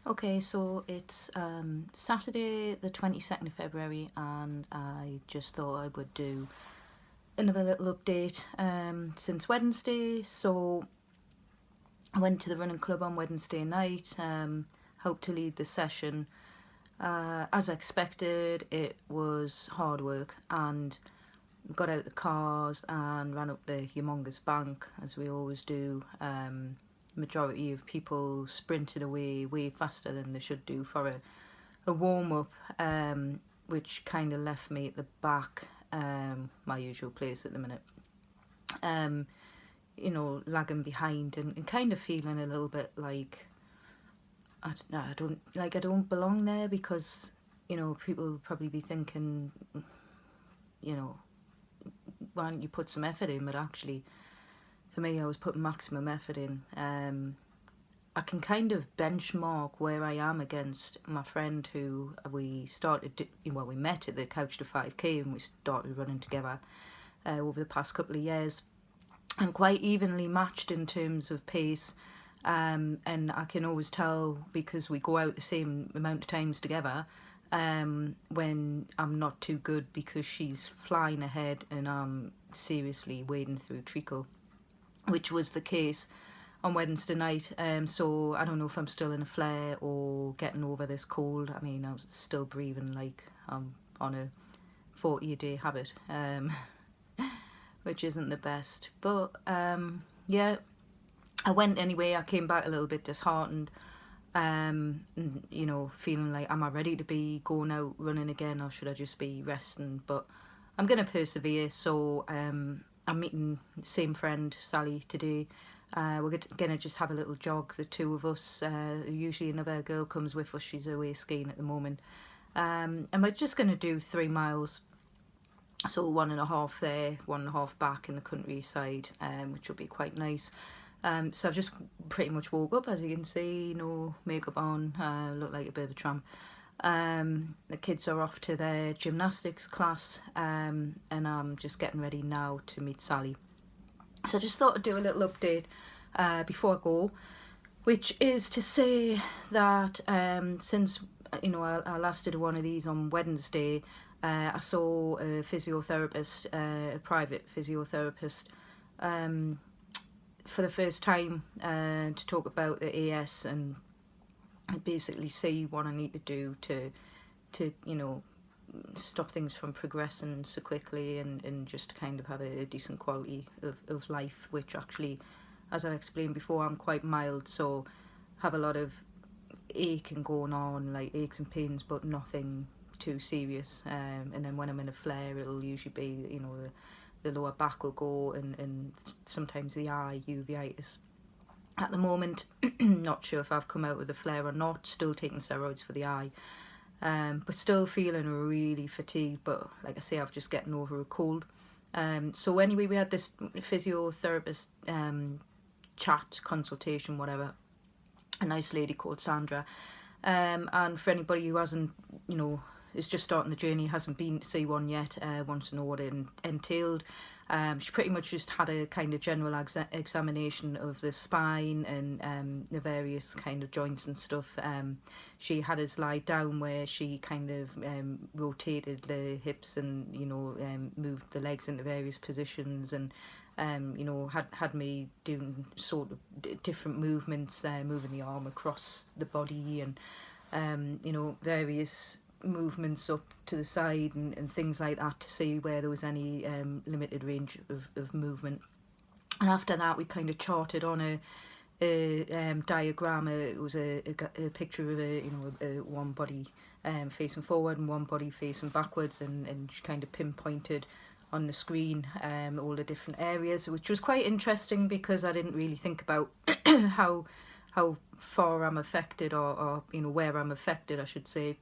Okay, so it's Saturday the 22nd of February, and I just thought I would do another little update since Wednesday. So I went to the running club on Wednesday night, helped to lead the session. As expected, it was hard work, and got out the cars and ran up the humongous bank as we always do. Majority of people sprinted away way faster than they should do for a warm-up, which kind of left me at the back, my usual place at the minute, lagging behind and kind of feeling a little bit like I don't belong there, because people will probably be thinking, why don't you put some effort in? But actually, for me, I was putting maximum effort in. I can kind of benchmark where I am against my friend who we met at the Couch to 5K, and we started running together over the past couple of years, and quite evenly matched in terms of pace. And I can always tell, because we go out the same amount of times together, when I'm not too good, because she's flying ahead and I'm seriously wading through treacle, which was the case on Wednesday night. So I don't know if I'm still in a flare or getting over this cold. I mean, I was still breathing like I'm on a 40-a-day habit, which isn't the best. But yeah, I went anyway. I came back a little bit disheartened, feeling like, am I ready to be going out running again, or should I just be resting? But I'm going to persevere. So I'm meeting the same friend, Sally, today. We're going to just have a little jog, the two of us. Usually another girl comes with us. She's away skiing at the moment. And we're just going to do 3 miles. So 1.5 there, 1.5 back in the countryside, which will be quite nice. So I've just pretty much woke up, as you can see, no makeup on, look like a bit of a tramp. The kids are off to their gymnastics class, and I'm just getting ready now to meet Sally. So I just thought I'd do a little update before I go, which is to say that since I last did one of these on Wednesday, I saw a physiotherapist, a private physiotherapist, for the first time, to talk about the AS and basically see what I need to do to stop things from progressing so quickly, and just kind of have a decent quality of life, which actually, as I explained before, I'm quite mild, so have a lot of aching going on, like aches and pains, but nothing too serious. And then when I'm in a flare, it'll usually be, the lower back will go, and sometimes the eye, uveitis. At the moment, not sure if I've come out with a flare or not, still taking steroids for the eye, but still feeling really fatigued. But like I say, I've just getting over a cold. So anyway, we had this physiotherapist chat, consultation, whatever, a nice lady called Sandra. And for anybody who hasn't, is just starting the journey, hasn't been to see one yet, wants to know what it entailed. She pretty much just had a kind of general examination of the spine and the various kind of joints and stuff. She had us lie down, where she kind of rotated the hips and moved the legs into various positions, and had me doing sort of different movements, moving the arm across the body, and various movements up to the side and things like that, to see where there was any limited range of movement. And after that, we kind of charted on a diagram. It was a picture of a one body facing forward and one body facing backwards, and she kind of pinpointed on the screen all the different areas, which was quite interesting, because I didn't really think about how far I'm affected, or where I'm affected, I should say.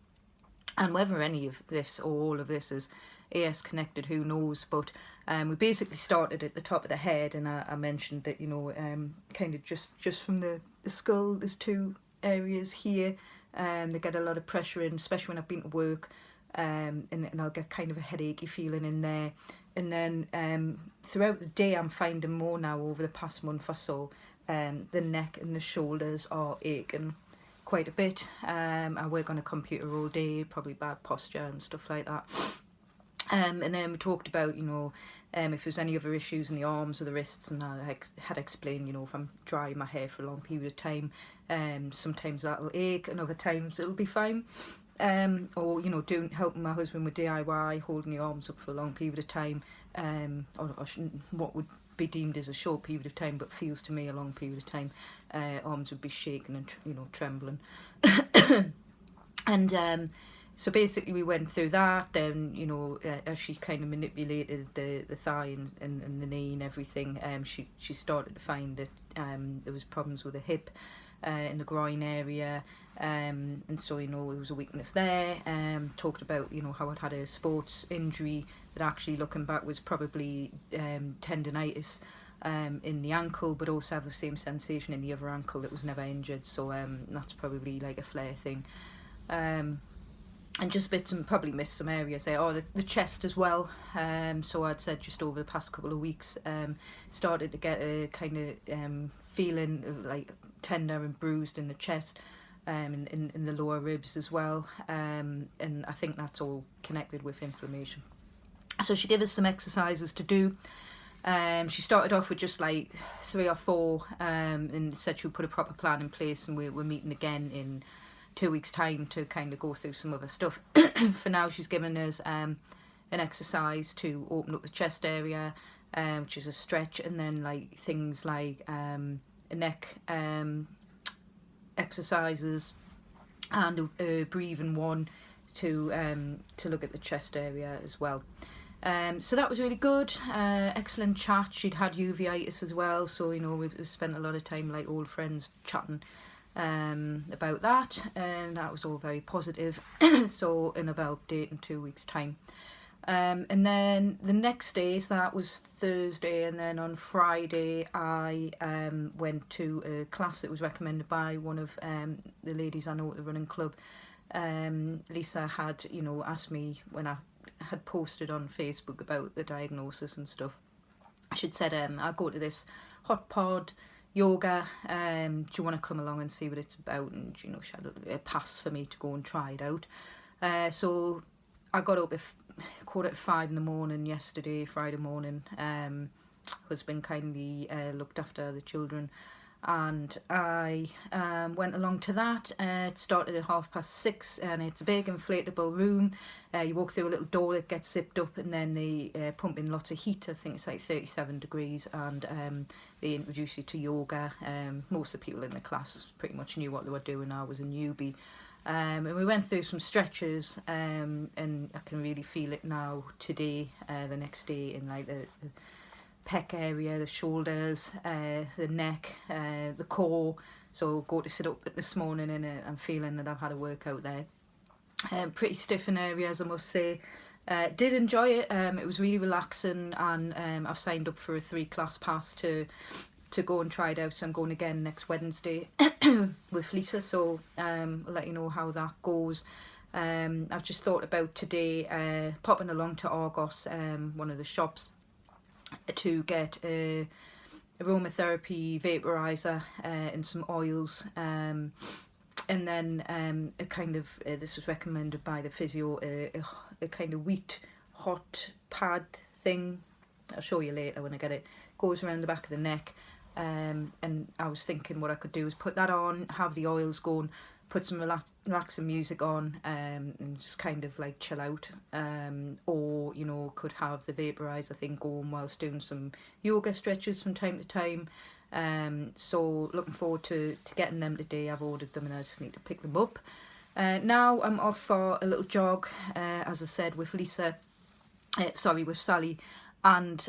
And whether any of this or all of this is AS connected, who knows? But we basically started at the top of the head, and I mentioned that kind of just from the skull, there's 2 areas here, they get a lot of pressure in, especially when I've been to work, and I'll get kind of a headachy feeling in there. And then throughout the day, I'm finding more now over the past month or so, the neck and the shoulders are aching quite a bit. I work on a computer all day, probably bad posture and stuff like that. And then we talked about, if there's any other issues in the arms or the wrists, and I had explained, if I'm drying my hair for a long period of time, sometimes that'll ache, and other times it'll be fine. Or helping my husband with DIY, holding the arms up for a long period of time, or what would be deemed as a short period of time, but feels to me a long period of time. Arms would be shaking and trembling, and so basically we went through that. Then as she kind of manipulated the thigh and the knee and everything, she started to find that there was problems with the hip, in the groin area, and so there was a weakness there. Talked about how I'd had a sports injury that actually, looking back, was probably tendonitis in the ankle, but also have the same sensation in the other ankle that was never injured, so that's probably like a flare thing. And just bits, and probably missed some areas there. The chest as well. So I'd said just over the past couple of weeks, started to get a kind of feeling of like tender and bruised in the chest, in the lower ribs as well. And I think that's all connected with inflammation. So she gave us some exercises to do. She started off with just like 3 or 4, and said she would put a proper plan in place, and we're meeting again in 2 weeks' time to kind of go through some other stuff. For now, she's given us an exercise to open up the chest area, which is a stretch, and then like things like neck exercises, and a breathing one to look at the chest area as well. So that was really good. Excellent chat. She'd had uveitis as well, so we've spent a lot of time like old friends chatting about that, and that was all very positive. So another update in 2 weeks' time. And then the next day, so that was Thursday, and then on Friday I went to a class that was recommended by one of the ladies I know at the running club. Lisa had asked me when I had posted on Facebook about the diagnosis and stuff. She'd said I'll go to this hot pod yoga, do you want to come along and see what it's about? And she had a pass for me to go and try it out. So I got up at 4:45 in the morning yesterday, Friday morning. Husband kindly looked after the children, and I went along to that. It started at 6:30, and it's a big inflatable room. You walk through a little door that gets zipped up, and then they pump in lots of heat. I think it's like 37 degrees, and they introduce you to yoga. Most of the people in the class pretty much knew what they were doing. I was a newbie. And we went through some stretches, and I can really feel it now today, the next day, in like the pec area, the shoulders, the neck, the core. So go to sit up this morning, and I'm feeling that I've had a workout there. Pretty stiff in areas, I must say. Did enjoy it. It was really relaxing, and I've signed up for a 3-class pass to go and try it out. So I'm going again next Wednesday with Lisa. So I'll let you know how that goes. I've just thought about today popping along to Argos, one of the shops, to get a aromatherapy vaporizer and some oils, and then a kind of this was recommended by the physio, a kind of wheat hot pad thing. I'll show you later when I get it. Goes around the back of the neck, and I was thinking what I could do is put that on, have the oils going, put some relaxing music on, and just kind of like chill out, or could have the vaporizer thing going whilst doing some yoga stretches from time to time. So looking forward to getting them today. I've ordered them and I just need to pick them up. Now I'm off for a little jog, as I said, with Lisa, with Sally, and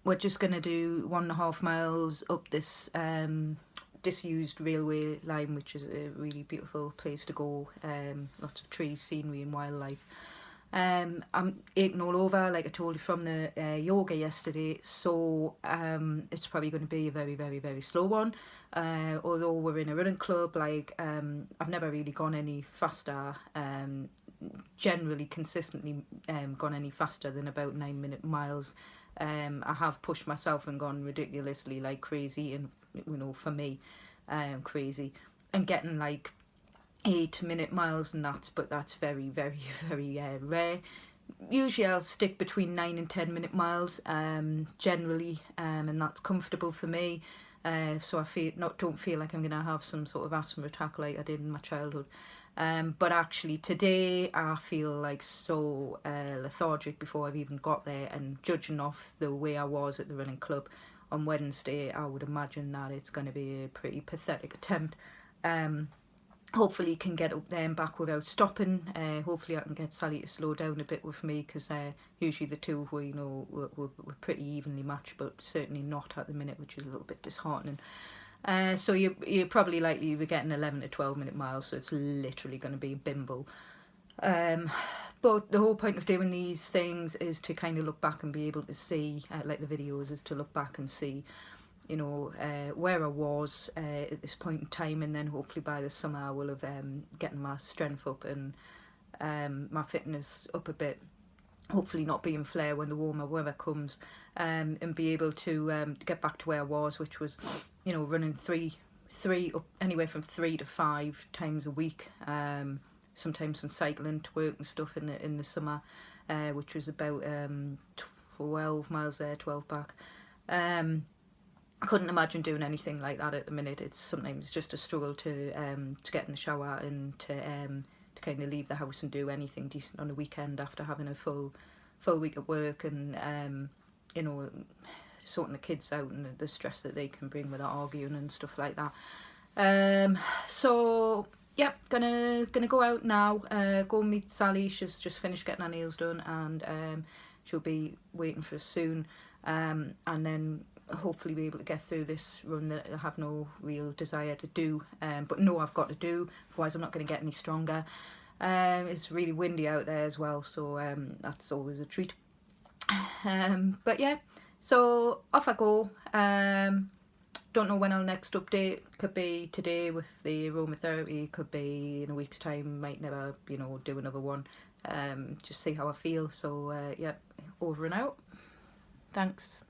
we're just going to do 1.5 miles up this disused railway line, which is a really beautiful place to go. Lots of trees, scenery and wildlife. I'm aching all over, like I told you from the yoga yesterday, so it's probably going to be a very, very, very slow one. Although we're in a running club, I've never really gone any faster, generally consistently gone any faster than about 9-minute miles. I have pushed myself and gone ridiculously crazy, and for me, crazy, and getting 8-minute miles and that, but that's very, very, very rare. Usually I'll stick between 9 and 10-minute miles generally, and that's comfortable for me. So I don't feel like I'm going to have some sort of asthma attack like I did in my childhood. But actually today I feel like so lethargic before I've even got there, and judging off the way I was at the running club on Wednesday, I would imagine that it's going to be a pretty pathetic attempt. Hopefully can get up there and back without stopping. Hopefully I can get Sally to slow down a bit with me, because usually the two were, we're pretty evenly matched, but certainly not at the minute, which is a little bit disheartening. So you're probably likely to be getting 11 to 12-minute miles, so it's literally going to be a bimble. But the whole point of doing these things is to kind of look back and be able to see, like the videos, is to look back and see, where I was at this point in time, and then hopefully by the summer I will have getting my strength up and my fitness up a bit. Hopefully not be in flare when the warmer weather comes, and be able to get back to where I was, which was, running three up anywhere from 3 to 5 times a week. Sometimes some cycling to work and stuff in the summer, which was about 12 miles there, 12 back. I couldn't imagine doing anything like that at the minute. It's sometimes just a struggle to get in the shower and to kind of leave the house and do anything decent on a weekend after having a full week at work, and sorting the kids out and the stress that they can bring with arguing and stuff like that. So yeah, gonna go out now, go and meet Sally. She's just finished getting her nails done, and she'll be waiting for us soon, and then hopefully be able to get through this run that I have no real desire to do, but know I've got to do, otherwise I'm not going to get any stronger. It's really windy out there as well, so that's always a treat. But yeah, so off I go. Don't know when I'll next update. Could be today with the aromatherapy, could be in a week's time, might never do another one. Just see how I feel. So yeah, over and out. Thanks.